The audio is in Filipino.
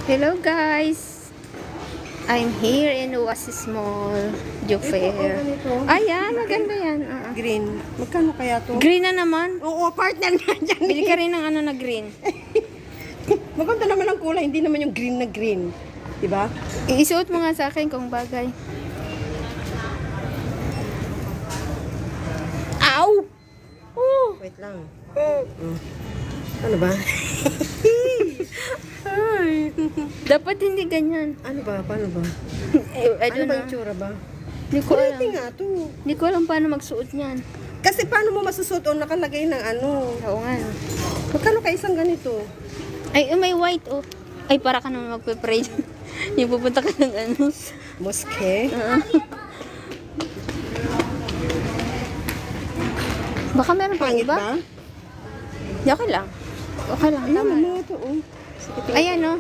Hello guys! I'm here in Oasis Mall, Joe Fair. Ayan, maganda yan. Green. Magkano kaya to? Green na naman. Oo, partner na dyan. Bili ka rin ng ano na green. Maganda naman ang kulay, hindi naman yung green na green. Diba? Isuot mo nga sa akin kung bagay. Ow! Oh! Wait lang. Ano ba? Ay. Dapat hindi ganyan. Ano ba? Paano ba? I Ano don't ba know. yung tsura ba? Hindi ko alam. Kulay nga to. Hindi ko alam paano magsuot niyan. Kasi paano mo masusuot o nakalagay ng ano? Oo nga. Magkano ka isang ganito? Ay, may white oh. Ay, para ka naman magpe-pray. Yung pupunta ka ng ano. Mosque? Baka meron pang Pangit iba? ba? Di, okay lang. Okay lang, Ayun, tama. mga to. Oh. Sige, tingnan. Ayan oh.